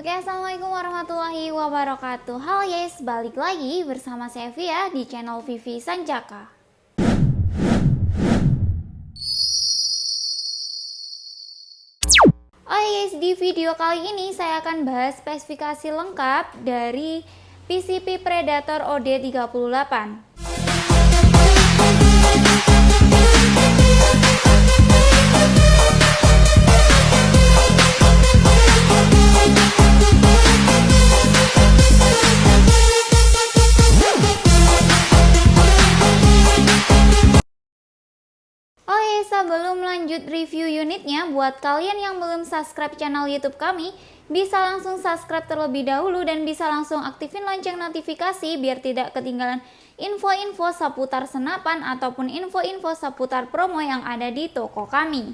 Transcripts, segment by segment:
Oke, assalamualaikum warahmatullahi wabarakatuh. Halo guys, balik lagi bersama saya Via di channel Vivi Sanjaka. Oke guys, di video kali ini saya akan bahas spesifikasi lengkap dari PCP Predator OD38. Sebelum lanjut review unitnya, buat kalian yang belum subscribe channel YouTube kami, bisa langsung subscribe terlebih dahulu dan bisa langsung aktifin lonceng notifikasi biar tidak ketinggalan info-info seputar senapan ataupun info-info seputar promo yang ada di toko kami.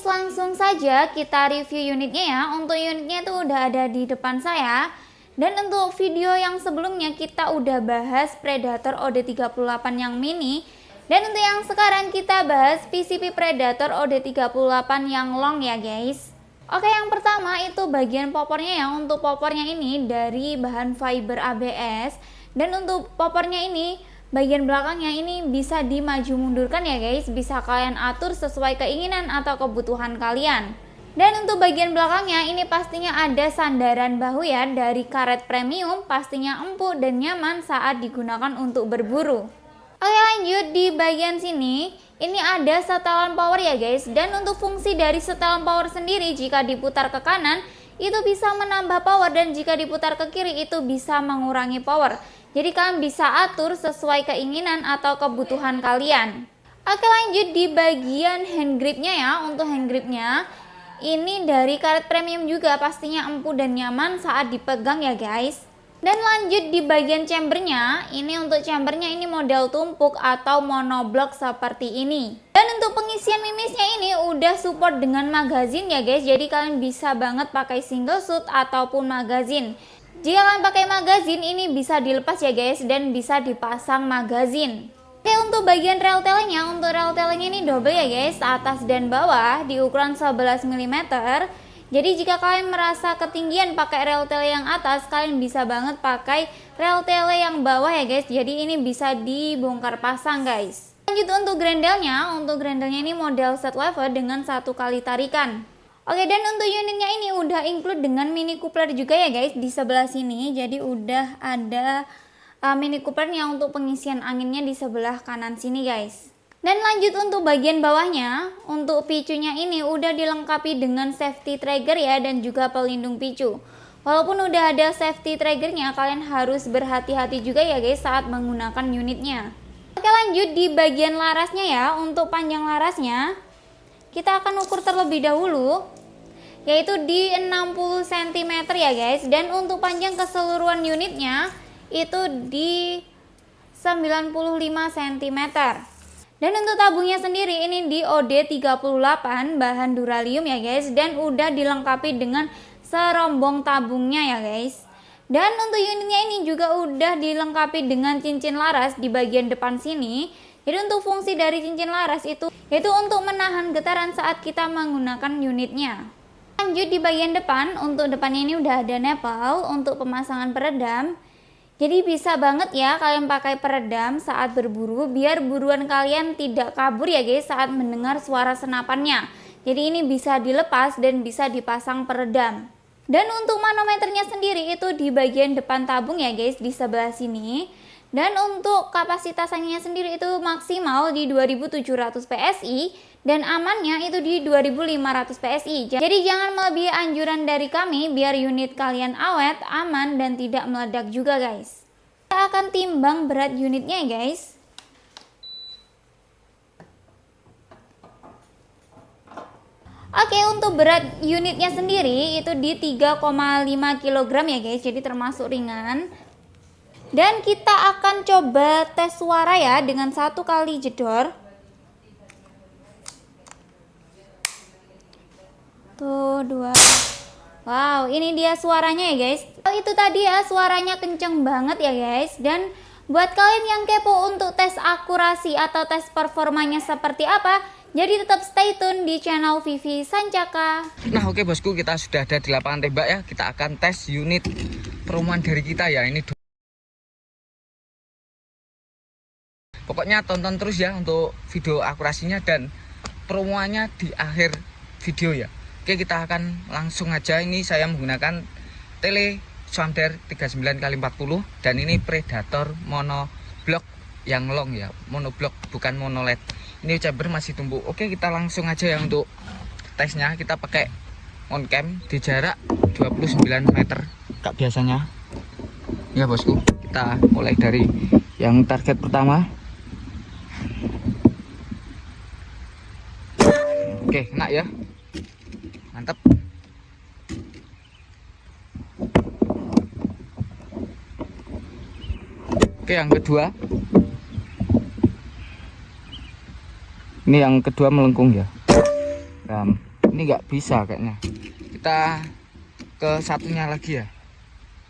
Langsung saja kita review unitnya ya. Untuk unitnya itu udah ada di depan saya. Dan untuk video yang sebelumnya kita udah bahas Predator OD38 yang mini. Dan untuk yang sekarang kita bahas PCP Predator OD38 yang long ya guys. Oke, yang pertama itu bagian popornya ya. Untuk popornya ini dari bahan fiber ABS. Dan untuk popornya ini bagian belakangnya ini bisa dimaju mundurkan ya guys. Bisa kalian atur sesuai keinginan atau kebutuhan kalian. Dan untuk bagian belakangnya ini pastinya ada sandaran bahu ya dari karet premium. Pastinya empuk dan nyaman saat digunakan untuk berburu. Oke, lanjut di bagian sini ini ada setelan power ya guys. Dan untuk fungsi dari setelan power sendiri, jika diputar ke kanan itu bisa menambah power dan jika diputar ke kiri itu bisa mengurangi power. Jadi kalian bisa atur sesuai keinginan atau kebutuhan kalian. Oke, lanjut di bagian hand gripnya ya. Untuk hand gripnya ini dari karet premium juga, pastinya empuk dan nyaman saat dipegang ya guys. Dan lanjut di bagian chambernya, ini untuk chambernya ini model tumpuk atau monoblok seperti ini. Dan untuk pengisian mimisnya ini udah support dengan magazine ya guys. Jadi kalian bisa banget pakai single shoot ataupun magazine. Jika kalian pakai magazine ini bisa dilepas ya guys dan bisa dipasang magazine. Oke, untuk bagian rel tailnya, untuk rel tailnya ini double ya guys, atas dan bawah di ukuran 11 mm. Jadi jika kalian merasa ketinggian pakai rel tail yang atas, kalian bisa banget pakai rel tail yang bawah ya guys. Jadi ini bisa dibongkar pasang guys. Lanjut untuk grendelnya ini model set lever dengan 1 kali tarikan. Oke, dan untuk unitnya ini udah include dengan mini coupler juga ya guys di sebelah sini. Jadi udah ada mini couplernya untuk pengisian anginnya di sebelah kanan sini guys. Dan lanjut untuk bagian bawahnya, untuk picunya ini udah dilengkapi dengan safety trigger ya dan juga pelindung picu. Walaupun udah ada safety triggernya, kalian harus berhati-hati juga ya guys saat menggunakan unitnya. Oke, lanjut di bagian larasnya ya. Untuk panjang larasnya kita akan ukur terlebih dahulu, yaitu di 60 cm ya guys. Dan untuk panjang keseluruhan unitnya itu di 95 cm. Dan untuk tabungnya sendiri ini di OD38 bahan duralium ya guys. Dan udah dilengkapi dengan serombong tabungnya ya guys. Dan untuk unitnya ini juga udah dilengkapi dengan cincin laras di bagian depan sini. Jadi untuk fungsi dari cincin laras itu yaitu untuk menahan getaran saat kita menggunakan unitnya. Lanjut di bagian depan, untuk depannya ini udah ada nipple untuk pemasangan peredam. Jadi bisa banget ya kalian pakai peredam saat berburu biar buruan kalian tidak kabur ya guys saat mendengar suara senapannya. Jadi ini bisa dilepas dan bisa dipasang peredam. Dan untuk manometernya sendiri itu di bagian depan tabung ya guys di sebelah sini. Dan untuk kapasitas anginnya sendiri itu maksimal di 2700 PSI dan amannya itu di 2500 PSI. Jadi jangan melebihi anjuran dari kami biar unit kalian awet, aman dan tidak meledak juga guys. Kita akan timbang berat unitnya guys. Oke, untuk berat unitnya sendiri itu di 3,5 kg ya guys. Jadi termasuk ringan. Dan kita akan coba tes suara ya dengan 1 kali jedor. Tuh, 2. Wow, ini dia suaranya ya guys. Itu tadi ya suaranya kenceng banget ya guys. Dan buat kalian yang kepo untuk tes akurasi atau tes performanya seperti apa, Jadi tetap stay tune di channel Vivi Sancaka. Nah oke bosku, kita sudah ada di lapangan tembak ya. Kita akan tes unit perumahan dari kita ya. Ini pokoknya tonton terus ya untuk video akurasinya dan promoannya di akhir video ya. Oke, kita akan langsung aja. Ini saya menggunakan Tele Sounder 39x40 dan ini Predator monoblok yang long ya, monoblok bukan monoled. Ini chamber masih tumpuk. Oke, kita langsung aja ya untuk tesnya. Kita pakai on cam di jarak 29 meter kayak biasanya ya bosku. Kita mulai dari yang target pertama. Oke, kena ya, mantap. Oke, yang kedua. Ini yang kedua melengkung ya. Nah, ini nggak bisa kayaknya. Kita ke satunya lagi ya.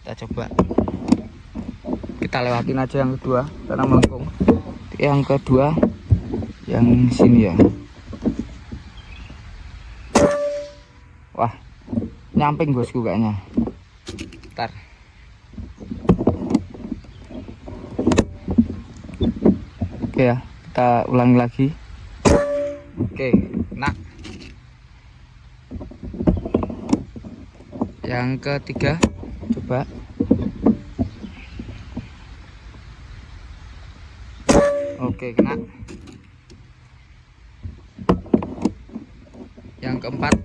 Kita coba. Kita lewatin aja yang kedua karena melengkung. Yang kedua yang sini ya. Wah, nyamping bosku kayaknya. Ntar. Oke ya, kita ulangi lagi. Oke, nah. Yang ketiga, coba. Oke, kena. Yang keempat,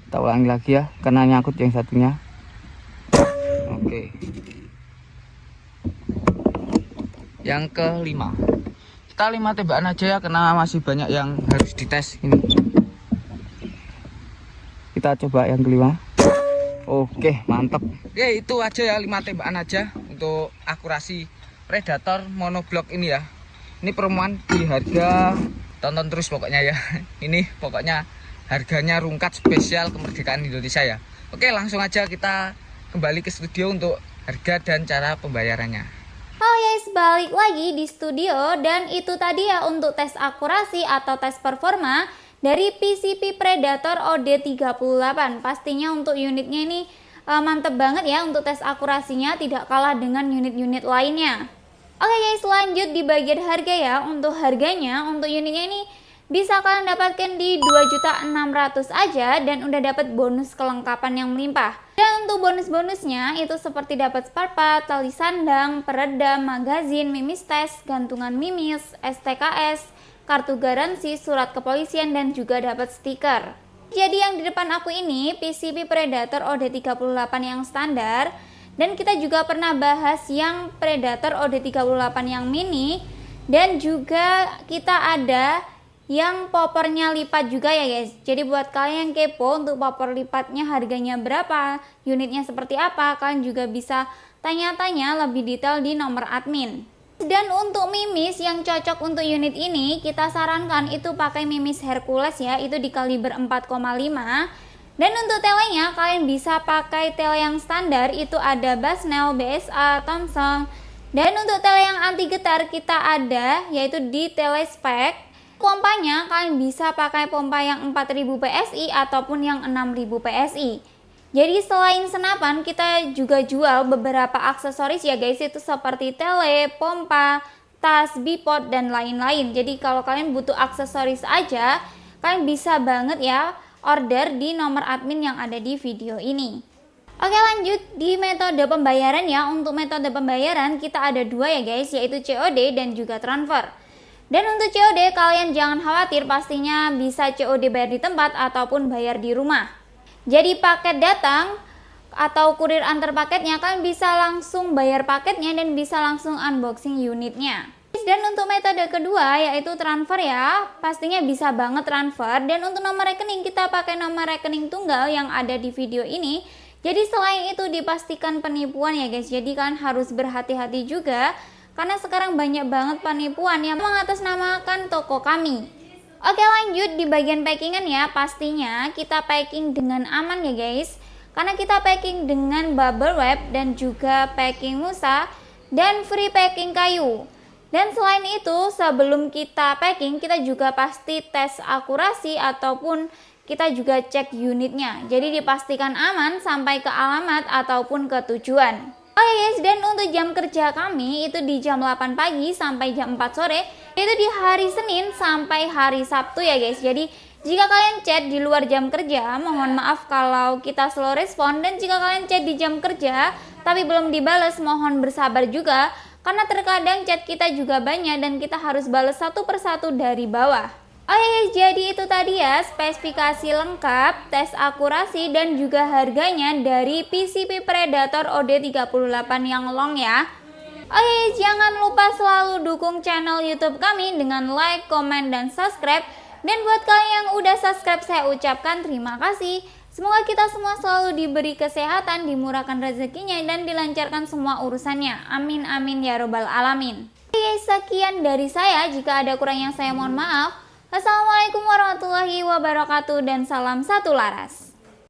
kita ulangi lagi ya, karena nyangkut yang satunya. Oke. Yang kelima, kita 5 tembakan aja ya, karena masih banyak yang harus dites ini. Kita coba yang kelima. Oke, mantap. Oke, itu aja ya, 5 tembakan aja untuk akurasi Predator monoblok ini ya. Ini perumahan di harga, tonton terus pokoknya ya. Ini pokoknya harganya rungkat spesial kemerdekaan Indonesia ya. Oke, langsung aja kita kembali ke studio untuk harga dan cara pembayarannya. Halo guys, balik lagi di studio dan itu tadi ya untuk tes akurasi atau tes performa dari PCP Predator OD38. Pastinya untuk unitnya ini mantep banget ya untuk tes akurasinya, tidak kalah dengan unit-unit lainnya. Oke guys, lanjut di bagian harga ya. Untuk harganya, untuk unitnya ini bisa kalian dapatkan di 2.600.000 aja dan udah dapat bonus kelengkapan yang melimpah. Dan untuk bonus-bonusnya itu seperti dapat spare part, tali sandang, peredam, magazin, mimis tes, gantungan mimis, STKS, kartu garansi, surat kepolisian dan juga dapat stiker. Jadi yang di depan aku ini PCP Predator OD38 yang standar, dan kita juga pernah bahas yang Predator OD38 yang mini, dan juga kita ada yang popornya lipat juga ya guys. Jadi buat kalian yang kepo untuk popor lipatnya harganya berapa, unitnya seperti apa, kalian juga bisa tanya-tanya lebih detail di nomor admin. Dan untuk mimis yang cocok untuk unit ini, kita sarankan itu pakai mimis Hercules ya, itu di kaliber 4,5. Dan untuk telenya kalian bisa pakai tele yang standar, itu ada Basnel, BSA, Thomson. Dan untuk tele yang anti getar kita ada yaitu di Telespec. Pompanya kalian bisa pakai pompa yang 4000 PSI ataupun yang 6000 PSI. Jadi selain senapan kita juga jual beberapa aksesoris ya guys, itu seperti tele, pompa, tas, bipod dan lain-lain. Jadi kalau kalian butuh aksesoris aja, kalian bisa banget ya order di nomor admin yang ada di video ini. Oke, lanjut di metode pembayaran ya. Untuk metode pembayaran kita ada dua ya guys, yaitu COD dan juga transfer. Dan untuk COD kalian jangan khawatir, pastinya bisa COD bayar di tempat ataupun bayar di rumah. Jadi paket datang atau kurir antar paketnya kalian bisa langsung bayar paketnya dan bisa langsung unboxing unitnya. Dan untuk metode kedua yaitu transfer ya, pastinya bisa banget transfer. Dan untuk nomor rekening kita pakai nomor rekening tunggal yang ada di video ini. Jadi selain itu dipastikan penipuan ya guys, jadi kalian harus berhati-hati juga. Karena sekarang banyak banget penipuan yang mengatasnamakan toko kami. Oke, lanjut di bagian packingan ya. Pastinya kita packing dengan aman ya guys. Karena kita packing dengan bubble wrap dan juga packing musa dan free packing kayu. Dan selain itu, sebelum kita packing, kita juga pasti tes akurasi ataupun kita juga cek unitnya. Jadi dipastikan aman sampai ke alamat ataupun ke tujuan. Oke guys, dan untuk jam kerja kami itu di jam 8 pagi sampai jam 4 sore, itu di hari Senin sampai hari Sabtu ya guys. Jadi jika kalian chat di luar jam kerja, mohon maaf kalau kita slow respon, dan jika kalian chat di jam kerja tapi belum dibales, mohon bersabar juga karena terkadang chat kita juga banyak dan kita harus balas satu persatu dari bawah. Oke, jadi itu tadi ya spesifikasi lengkap, tes akurasi dan juga harganya dari PCP Predator OD38 yang long ya. Oke, jangan lupa selalu dukung channel YouTube kami dengan like, komen, dan subscribe. Dan buat kalian yang udah subscribe, saya ucapkan terima kasih. Semoga kita semua selalu diberi kesehatan, dimurahkan rezekinya, dan dilancarkan semua urusannya. Amin amin ya robbal alamin. Oke, sekian dari saya. Jika ada kurang yang saya mohon maaf. Wassalamualaikum warahmatullahi wabarakatuh dan salam satu laras.